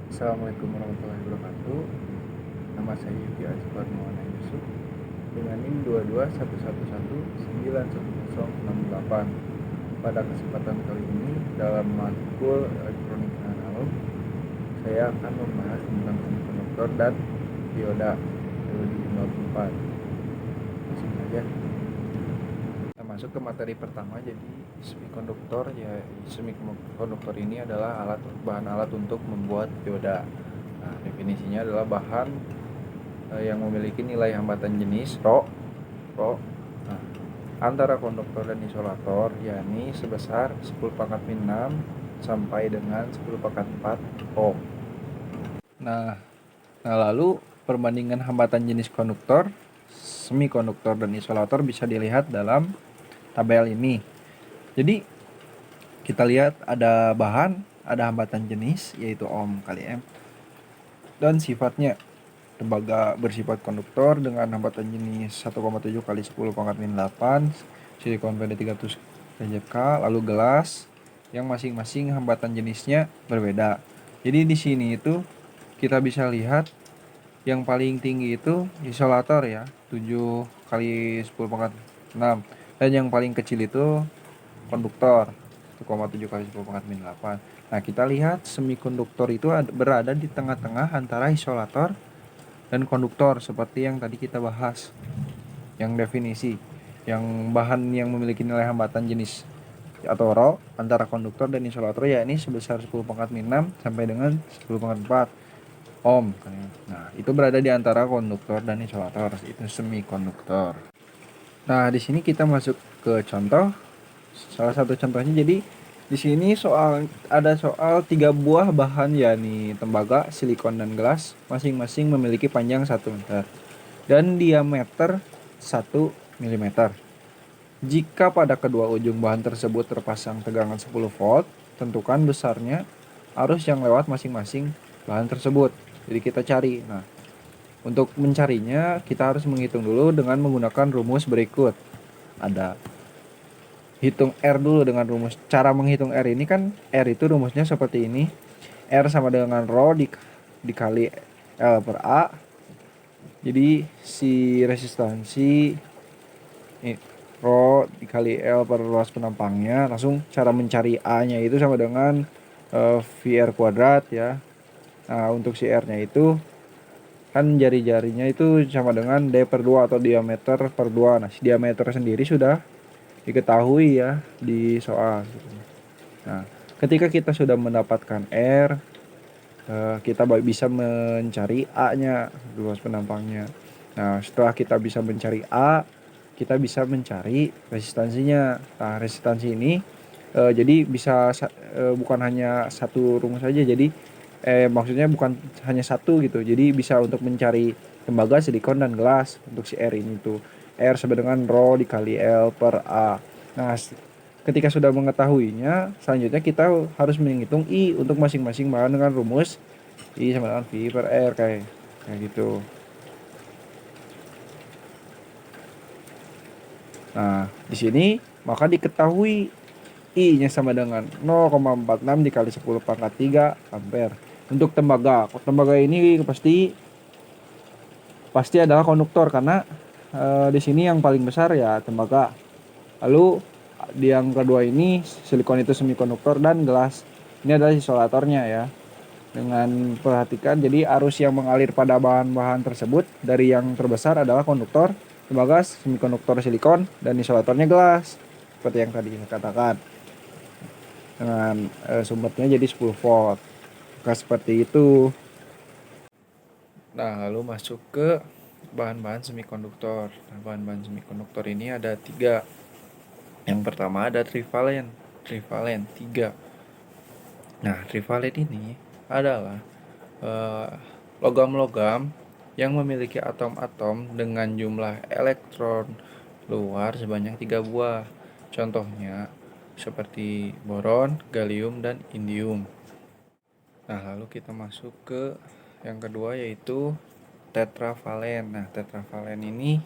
Assalamualaikum warahmatullahi wabarakatuh. Nama saya Yuki Azfar Maulana Yusuf dengan NIM 22111911068. Pada kesempatan kali ini dalam matkul elektronik analog, saya akan membahas tentang semikonduktor dan dioda teologi 54. Langsung saja. Kita masuk ke materi pertama. Jadi semikonduktor semikonduktor ini adalah bahan alat untuk membuat dioda. Nah, definisinya adalah bahan yang memiliki nilai hambatan jenis Rho nah, antara konduktor dan isolator, yakni sebesar 10⁻⁶ sampai dengan 10⁻⁴ ohm. Nah, lalu perbandingan hambatan jenis konduktor, semikonduktor dan isolator bisa dilihat dalam tabel ini. Jadi kita lihat ada bahan, ada hambatan jenis yaitu ohm kali M, dan sifatnya. Tembaga bersifat konduktor dengan hambatan jenis 1,7 kali 10⁻⁸, silikon PD300 PJK, lalu gelas yang masing-masing hambatan jenisnya berbeda. Jadi di sini itu kita bisa lihat yang paling tinggi itu isolator ya, 7 kali 10⁻⁶, dan yang paling kecil itu konduktor, 1,7 kali 10⁻⁸. Nah, kita lihat semikonduktor itu berada di tengah-tengah antara isolator dan konduktor seperti yang tadi kita bahas, yang definisi, yang bahan yang memiliki nilai hambatan jenis atau Rho antara konduktor dan isolator yakni sebesar 10⁻⁶ sampai dengan 10⁻⁴ ohm. Nah, itu berada di antara konduktor dan isolator, itu semikonduktor. Nah, di sini kita masuk ke contoh. Salah satu contohnya, jadi di sini ada soal 3 buah bahan yakni tembaga, silikon dan gelas, masing-masing memiliki panjang 1 meter dan diameter 1 mm. Jika pada kedua ujung bahan tersebut terpasang tegangan 10 volt, tentukan besarnya arus yang lewat masing-masing bahan tersebut. Jadi kita cari. Nah, untuk mencarinya kita harus menghitung dulu dengan menggunakan rumus berikut. Ada hitung R dulu dengan rumus. Cara menghitung R ini kan, R itu rumusnya seperti ini. R sama dengan Rho dikali L per A. Jadi si resistansi ini Rho dikali L per luas penampangnya. Langsung cara mencari A nya itu sama dengan VR kuadrat ya. Nah, untuk si R nya itu kan jari-jarinya itu sama dengan D per 2 atau diameter per 2. Nah, si diameter sendiri sudah diketahui ya di soal. Nah, ketika kita sudah mendapatkan R, kita bisa mencari A-nya, luas penampangnya. Nah, setelah kita bisa mencari A, kita bisa mencari resistansinya. Nah, resistansi ini jadi bisa bukan hanya satu rumus saja. Jadi maksudnya bukan hanya satu gitu. Jadi bisa untuk mencari tembaga, silikon dan gelas untuk si R ini tuh. R sama dengan Rho dikali L per A. Nah, ketika sudah mengetahuinya, selanjutnya kita harus menghitung I untuk masing-masing bahan dengan rumus I sama dengan V per R kayak gitu. Nah, di sini maka diketahui I-nya sama dengan 0,46 dikali 10⁻³ ampere. Untuk tembaga ini pasti adalah konduktor karena di sini yang paling besar ya tembaga. Lalu di yang kedua ini silikon itu semikonduktor dan gelas ini adalah isolatornya ya. Dengan perhatikan, jadi arus yang mengalir pada bahan-bahan tersebut dari yang terbesar adalah konduktor, tembaga, semikonduktor silikon, dan isolatornya gelas. Seperti yang tadi saya katakan. Dengan sumbernya jadi 10 volt. Maka seperti itu. Nah, lalu masuk ke bahan-bahan semikonduktor. Nah, bahan-bahan semikonduktor ini ada 3. Yang pertama ada trivalen 3. Nah, trivalen ini adalah logam-logam yang memiliki atom-atom dengan jumlah elektron luar sebanyak 3 buah. Contohnya seperti boron, gallium, dan indium. Nah, lalu kita masuk ke yang kedua yaitu tetravalen. Nah, tetravalen ini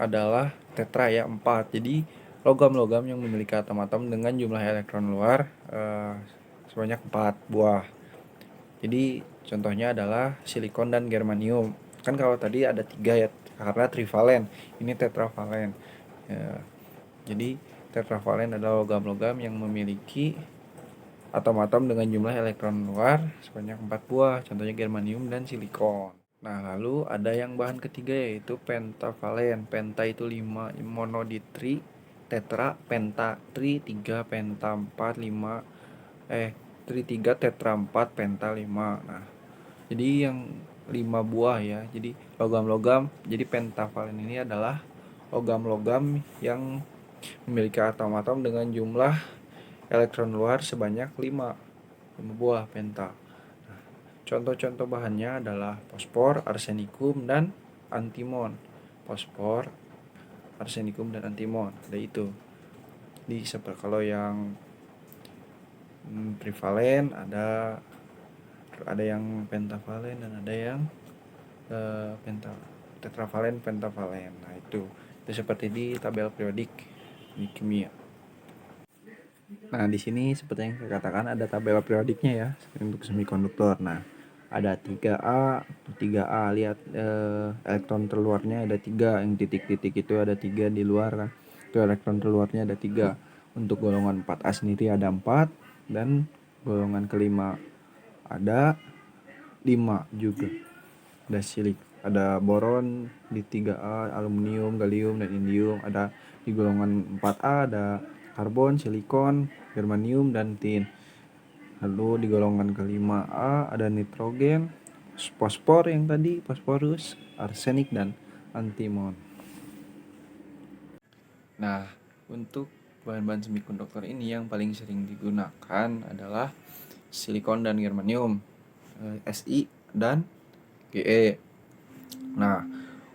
adalah tetra ya, 4. Jadi logam-logam yang memiliki atom-atom dengan jumlah elektron luar sebanyak 4 buah. Jadi contohnya adalah silikon dan germanium. Kan kalau tadi ada 3 ya, karena trivalen. Ini tetravalen. Ya, jadi tetravalen adalah logam-logam yang memiliki atom-atom dengan jumlah elektron luar sebanyak 4 buah, contohnya germanium dan silikon. Nah, lalu ada yang bahan ketiga yaitu pentavalen. Penta itu 5, mono di tri, tetra, penta, tri 3, penta 4, 5, tri 3, tetra 4, penta 5. Nah, jadi yang 5 buah ya. Jadi logam-logam, jadi pentavalen ini adalah logam-logam yang memiliki atom-atom dengan jumlah elektron luar sebanyak 5 buah penta. Nah, contoh-contoh bahannya adalah fosfor, arsenikum, dan antimon. Fosfor, arsenikum, dan antimon. Ada itu. Di kalau yang trivalen ada yang pentavalen dan ada yang tetravalen, pentavalen. Nah, itu seperti di tabel periodik di kimia. Nah, di sini seperti yang saya katakan ada tabel periodiknya ya untuk semikonduktor. Nah, ada 3A, 3A lihat elektron terluarnya ada 3, yang titik-titik itu ada 3 di luar kan. Itu elektron terluarnya ada 3. Untuk golongan 4A sendiri ada 4 dan golongan kelima ada 5 juga. Ada silik, ada boron di 3A, aluminium, gallium, dan indium. Ada di golongan 4A ada karbon, silikon, germanium, dan tin. Lalu di golongan kelima A ada nitrogen, fosfor yang tadi, fosforus, arsenik, dan antimon. Nah, untuk bahan-bahan semikonduktor ini yang paling sering digunakan adalah silikon dan germanium, Si dan Ge. Nah,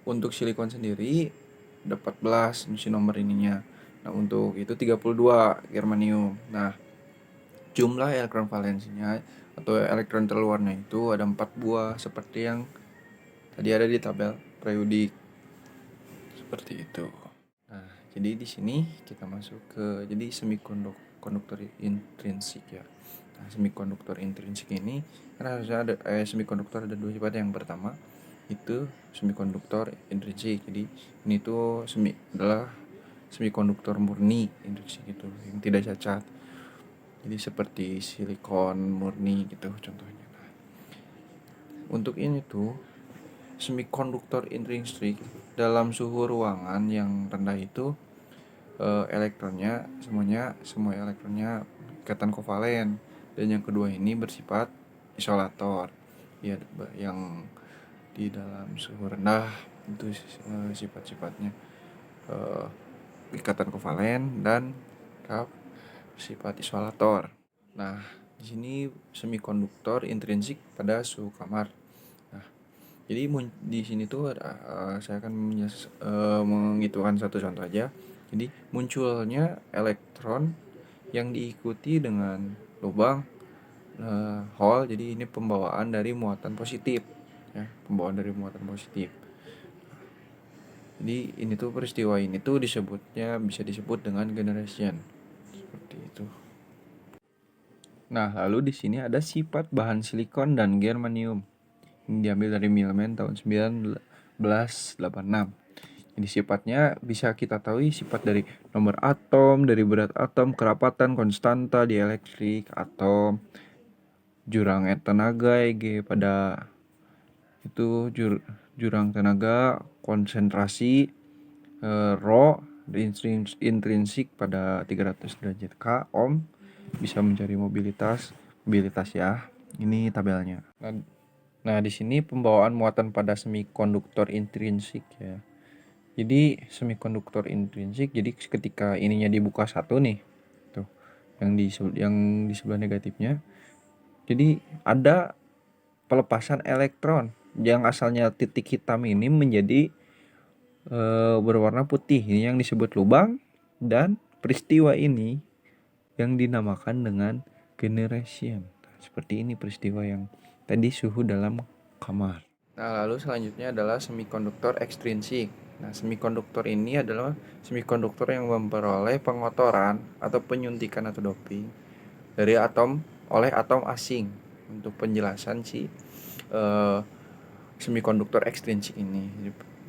untuk silikon sendiri ada 14 misi nomor ininya. Nah, untuk itu 32 germanium. Nah, jumlah elektron valensinya atau elektron terluarnya itu ada 4 buah seperti yang tadi ada di tabel periodik. Seperti itu. Nah, jadi di sini kita masuk ke jadi semikonduktor intrinsik ya. Nah, semikonduktor intrinsik ini karena harusnya ada semikonduktor ada 2 sifat. Yang pertama itu semikonduktor intrinsik. Jadi ini tuh adalah semikonduktor murni intrinsik itu yang tidak cacat. Jadi seperti silikon murni gitu contohnya. Nah, untuk ini tuh semikonduktor intrinsik dalam suhu ruangan yang rendah itu elektronnya semua elektronnya ikatan kovalen, dan yang kedua ini bersifat isolator ya, yang di dalam suhu rendah itu sifat-sifatnya ikatan kovalen dan sifat isolator. Nah, di sini semikonduktor intrinsik pada suhu kamar. Nah, jadi di sini tuh saya akan menghitungkan satu contoh aja. Jadi munculnya elektron yang diikuti dengan lubang hole. Jadi ini pembawaan dari muatan positif ya, pembawaan dari muatan positif. Jadi ini tuh peristiwa ini tuh bisa disebut dengan generation. Seperti itu. Nah, lalu di sini ada sifat bahan silikon dan germanium. Ini diambil dari Millman tahun 1986. Jadi sifatnya bisa kita tahu sifat dari nomor atom, dari berat atom, kerapatan, konstanta, dielektrik, atom, jurang tenaga Eg pada itu jurang tenaga, konsentrasi, Rho intrinsik pada 300 derajat K, ohm, bisa mencari mobilitas ya. Ini tabelnya. Nah, di sini pembawaan muatan pada semikonduktor intrinsik ya. Jadi semikonduktor intrinsik, jadi ketika ininya dibuka satu nih, tuh, yang di sebelah negatifnya, jadi ada pelepasan elektron yang asalnya titik hitam ini menjadi berwarna putih. Ini yang disebut lubang, dan peristiwa ini yang dinamakan dengan generation. Seperti ini peristiwa yang tadi suhu dalam kamar. Nah, lalu selanjutnya adalah semikonduktor ekstrinsik. Nah, semikonduktor ini adalah semikonduktor yang memperoleh pengotoran atau penyuntikan atau doping dari oleh atom asing. untuk penjelasan si semikonduktor ekstrinsik ini,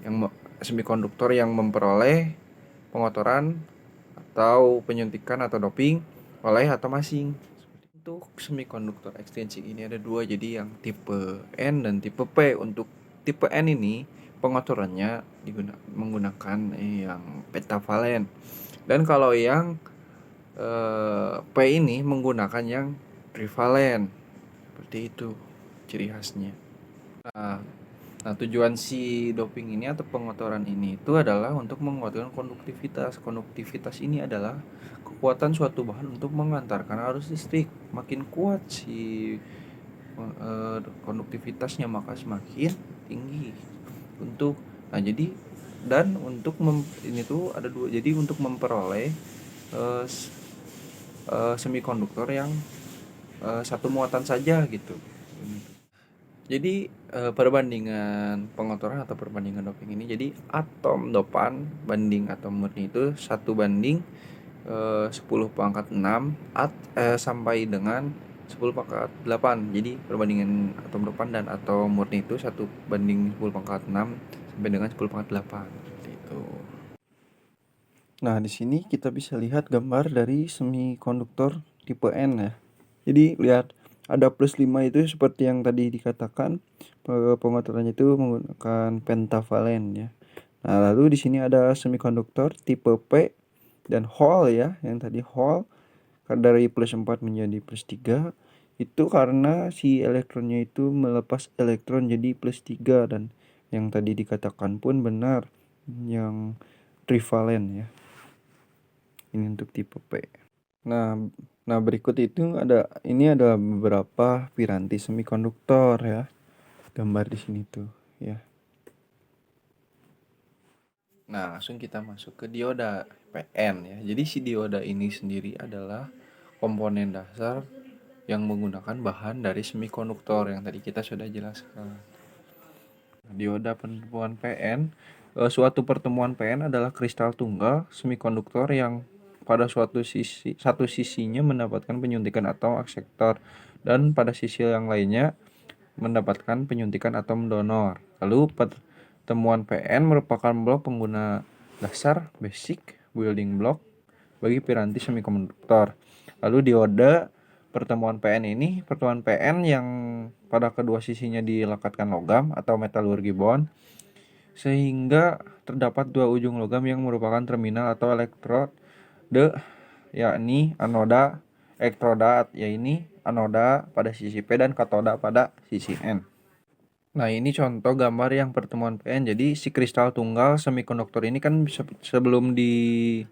yang semikonduktor yang memperoleh pengotoran atau penyuntikan atau doping oleh atom asing. Untuk semikonduktor ekstrinsik ini ada dua, jadi yang tipe N dan tipe P. Untuk tipe N ini pengotorannya menggunakan yang pentavalen, dan kalau yang P ini menggunakan yang trivalen. Seperti itu ciri khasnya. Nah, tujuan si doping ini atau pengotoran ini itu adalah untuk menguatkan konduktivitas. Konduktivitas ini adalah kekuatan suatu bahan untuk mengantarkan arus listrik. Makin kuat si konduktivitasnya, maka semakin tinggi. Nah, jadi dan untuk ini tuh ada dua. Jadi untuk memperoleh semikonduktor yang satu muatan saja gitu. Jadi perbandingan pengotoran atau perbandingan doping ini, jadi atom dopan banding atom murni itu 1:10⁻⁶ sampai dengan 10⁻8. Jadi perbandingan atom dopan dan atom murni itu 1:10⁻6 sampai dengan 10⁻8 seperti itu. Nah, di sini kita bisa lihat gambar dari semikonduktor tipe N ya. Jadi lihat ada plus 5 itu seperti yang tadi dikatakan, pengotorannya itu menggunakan pentavalen ya. Nah, lalu di sini ada semikonduktor tipe P dan Hall ya, yang tadi Hall dari plus 4 menjadi plus 3 itu karena si elektronnya itu melepas elektron jadi plus 3, dan yang tadi dikatakan pun benar, yang trivalen ya. Ini untuk tipe P. Nah, berikut itu ada beberapa piranti semikonduktor ya. Gambar di sini tuh ya. Nah, langsung kita masuk ke dioda PN ya. Jadi si dioda ini sendiri adalah komponen dasar yang menggunakan bahan dari semikonduktor yang tadi kita sudah jelaskan. Dioda pertemuan PN, suatu pertemuan PN adalah kristal tunggal semikonduktor yang pada satu sisinya mendapatkan penyuntikan atom akseptor dan pada sisi yang lainnya mendapatkan penyuntikan atom donor. Lalu pertemuan PN merupakan blok pengguna dasar basic building block bagi piranti semikonduktor. Lalu dioda pertemuan PN yang pada kedua sisinya dilekatkan logam atau metalurgi bond, sehingga terdapat dua ujung logam yang merupakan terminal atau elektrode, yakni anoda pada sisi P dan katoda pada sisi N. Nah, ini contoh gambar yang pertemuan PN. Jadi si kristal tunggal semikonduktor ini kan sebelum di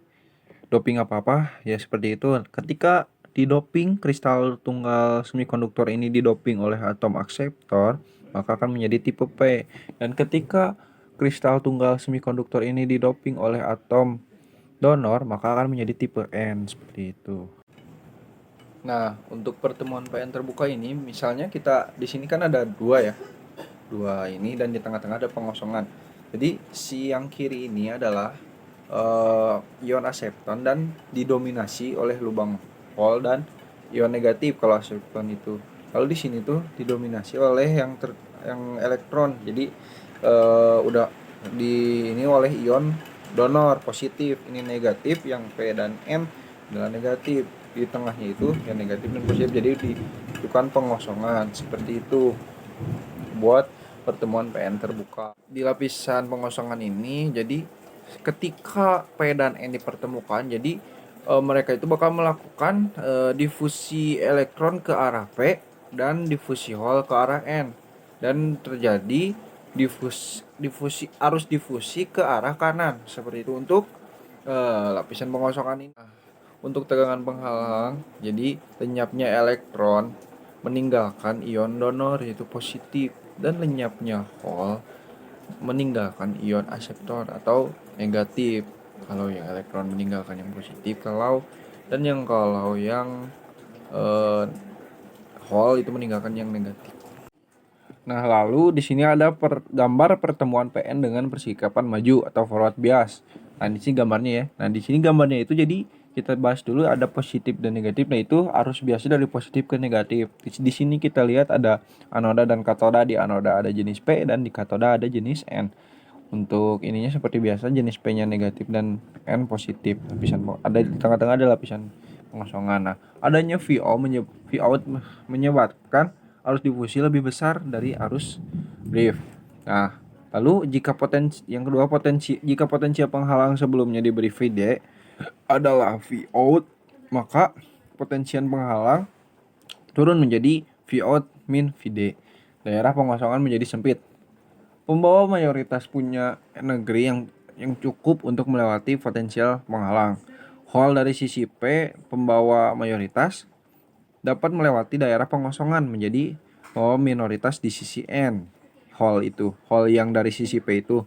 doping apa-apa ya seperti itu. Ketika didoping, kristal tunggal semikonduktor ini didoping oleh atom akseptor, maka akan menjadi tipe P. Dan ketika kristal tunggal semikonduktor ini didoping oleh atom donor, maka akan menjadi tipe N seperti itu. Nah, untuk pertemuan PN terbuka ini, misalnya kita di sini kan ada dua ini, dan di tengah-tengah ada pengosongan. Jadi si yang kiri ini adalah ion asepton dan didominasi oleh lubang hole dan ion negatif kalau asepton itu. Lalu di sini tuh didominasi oleh yang elektron. Jadi udah ini oleh ion donor positif, ini negatif, yang P dan N adalah negatif. Di tengahnya itu yang negatif dan positif, jadi dilakukan pengosongan seperti itu buat pertemuan PN terbuka. Di lapisan pengosongan ini, jadi ketika P dan N dipertemukan, jadi mereka itu bakal melakukan difusi elektron ke arah P dan difusi hole ke arah N, dan terjadi arus difusi ke arah kanan seperti itu untuk lapisan pengosongan ini. Untuk tegangan penghalang, jadi lenyapnya elektron meninggalkan ion donor yaitu positif, dan lenyapnya hole meninggalkan ion aseptor atau negatif. Kalau yang elektron meninggalkan yang positif, kalau yang hole itu meninggalkan yang negatif. Nah, lalu di sini ada gambar pertemuan PN dengan persikapan maju atau forward bias. Nah, di sini gambarnya ya. Nah, di sini gambarnya itu jadi kita bahas dulu ada positif dan negatif. Nah, itu arus biasa dari positif ke negatif. Di sini kita lihat ada anoda dan katoda. Di anoda ada jenis P dan di katoda ada jenis N. Untuk ininya seperti biasa, jenis P-nya negatif dan N positif. Ada di tengah-tengah ada lapisan pengosongan. Nah, adanya Vout menyebabkan arus difusi lebih besar dari arus brief. Nah, lalu jika jika potensial penghalang sebelumnya diberi VD adalah Vout, maka potensial penghalang turun menjadi Vout min VD. Daerah pengosongan menjadi sempit. Pembawa mayoritas punya negeri yang cukup untuk melewati potensial penghalang. Hole dari sisi P, pembawa mayoritas dapat melewati daerah pengosongan menjadi minoritas di sisi N. Hole yang dari sisi P itu.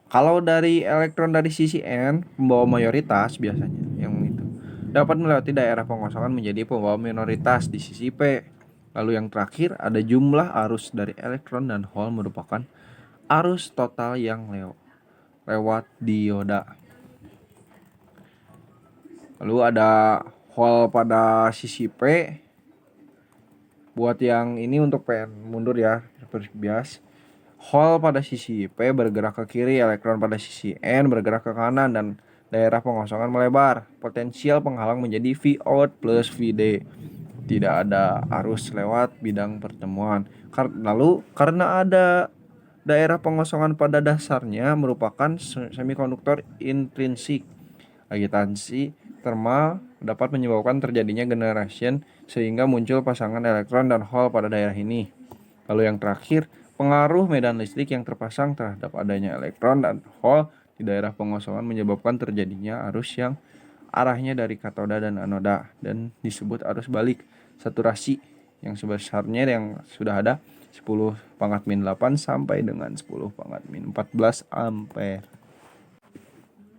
Kalau dari elektron dari sisi N, pembawa mayoritas biasanya yang itu dapat melewati daerah pengosongan menjadi pembawa minoritas di sisi P. Lalu yang terakhir ada jumlah arus dari elektron dan hole merupakan arus total yang lewat dioda. Lalu ada hole pada sisi P. Buat yang ini untuk PN mundur ya, seperti bias. Hole pada sisi P bergerak ke kiri, elektron pada sisi N bergerak ke kanan dan daerah pengosongan melebar. Potensial penghalang menjadi Vout plus VD. Tidak ada arus lewat bidang pertemuan. Lalu karena ada daerah pengosongan pada dasarnya merupakan semikonduktor intrinsik. Agitansi thermal dapat menyebabkan terjadinya generation sehingga muncul pasangan elektron dan hole pada daerah ini. Lalu yang terakhir, pengaruh medan listrik yang terpasang terhadap adanya elektron dan hole di daerah pengosongan menyebabkan terjadinya arus yang arahnya dari katoda dan anoda dan disebut arus balik saturasi yang sebesarnya yang sudah ada 10⁻⁻8 sampai dengan 10⁻⁻14 ampere.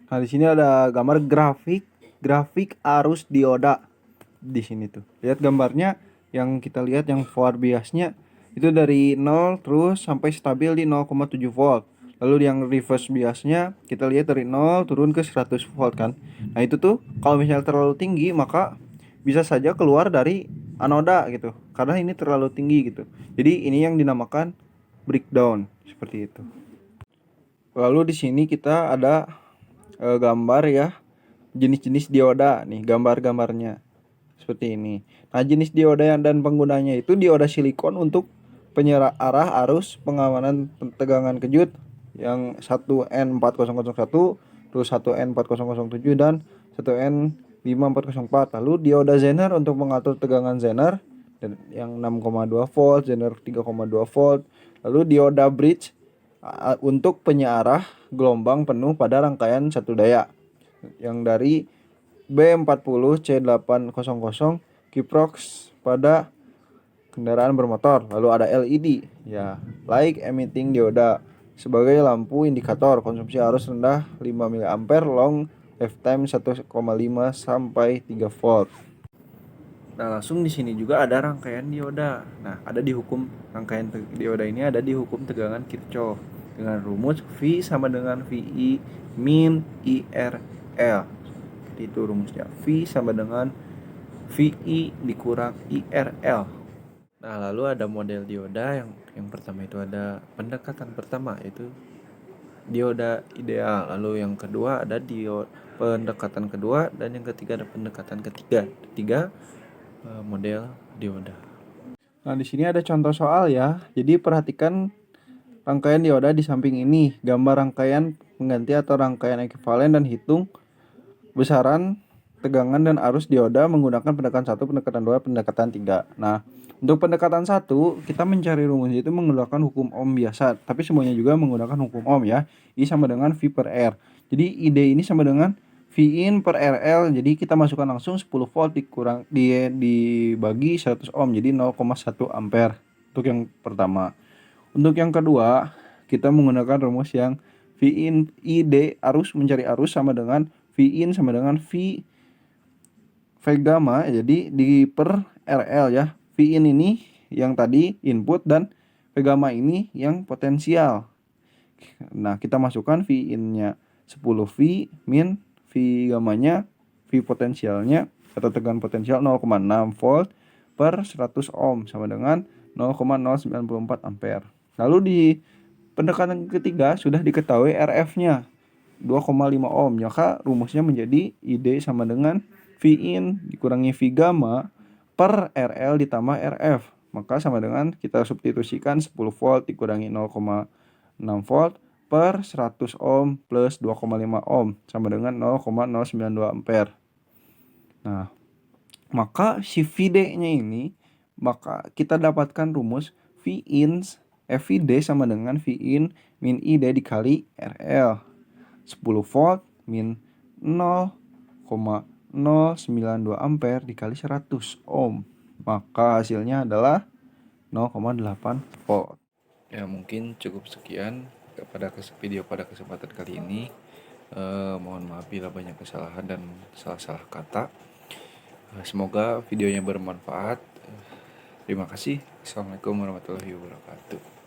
Nah, di sini ada gambar grafik arus dioda di sini tuh. Lihat gambarnya, yang kita lihat yang forward biasnya itu dari 0 terus sampai stabil di 0,7 volt. Lalu yang reverse biasnya kita lihat dari 0 turun ke 100 volt kan. Nah, itu tuh kalau misalnya terlalu tinggi maka bisa saja keluar dari anoda gitu. Karena ini terlalu tinggi gitu. Jadi ini yang dinamakan breakdown seperti itu. Lalu di sini kita ada gambar ya jenis-jenis dioda nih, gambar-gambarnya seperti ini. Nah, jenis dioda yang dan penggunanya itu dioda silikon untuk arah arus pengamanan tegangan kejut yang 1N4001, terus 1N4007 dan 1N5404. Lalu dioda Zener untuk mengatur tegangan Zener yang 6,2 volt, Zener 3,2 volt. Lalu dioda bridge untuk penyearah gelombang penuh pada rangkaian satu daya yang dari B40C800 Kiprox pada kendaraan bermotor. Lalu ada LED ya, light emitting dioda sebagai lampu indikator konsumsi arus rendah 5 mA, long lifetime 1,5 sampai 3 volt. Nah, langsung di sini juga ada rangkaian dioda. Nah, ada di hukum rangkaian dioda ini ada di hukum tegangan Kirchhoff dengan rumus V sama dengan VI min IRL. Itu rumusnya. V sama dengan VI dikurang IRL. Nah, lalu ada model dioda yang pertama itu ada pendekatan pertama itu dioda ideal. Lalu yang kedua ada pendekatan kedua dan yang ketiga ada pendekatan ketiga. Tiga model dioda. Nah, di sini ada contoh soal ya. Jadi perhatikan rangkaian dioda di samping ini, gambar rangkaian pengganti atau rangkaian ekuivalen dan hitung besaran tegangan dan arus dioda menggunakan pendekatan 1, pendekatan 2, pendekatan 3. Nah, untuk pendekatan 1 kita mencari rumus itu menggunakan hukum Ohm biasa, tapi semuanya juga menggunakan hukum Ohm ya. I sama dengan V per R. Jadi ID ini sama dengan V in per RL. Jadi kita masukkan langsung 10 volt dibagi 100 ohm jadi 0,1 ampere untuk yang pertama. Untuk yang kedua, kita menggunakan rumus yang V in ID arus mencari arus sama dengan V in sama dengan V gamma, jadi di per RL ya. V in ini yang tadi input dan V gamma ini yang potensial. Nah, kita masukkan V in-nya 10V min V gammanya V potensialnya atau tegangan potensial 0,6 volt per 100 ohm sama dengan 0,094 ampere. Lalu di pendekatan ketiga sudah diketahui RF-nya 2,5 ohm, maka rumusnya menjadi ID sama dengan V in dikurangi V gamma per RL ditambah RF. Maka sama dengan kita substitusikan 10 volt dikurangi 0,6 volt per 100 ohm plus 2,5 ohm sama dengan 0,092 ampere. Nah, maka si VD-nya ini maka kita dapatkan rumus VD sama dengan V in min ID dikali RL. 10 volt min 0,092 ampere dikali 100 ohm. Maka hasilnya adalah 0,8 volt. Ya, mungkin cukup sekian pada video pada kesempatan kali ini. Mohon maaf bila banyak kesalahan dan salah-salah kata. Semoga videonya bermanfaat. Terima kasih. Assalamualaikum warahmatullahi wabarakatuh.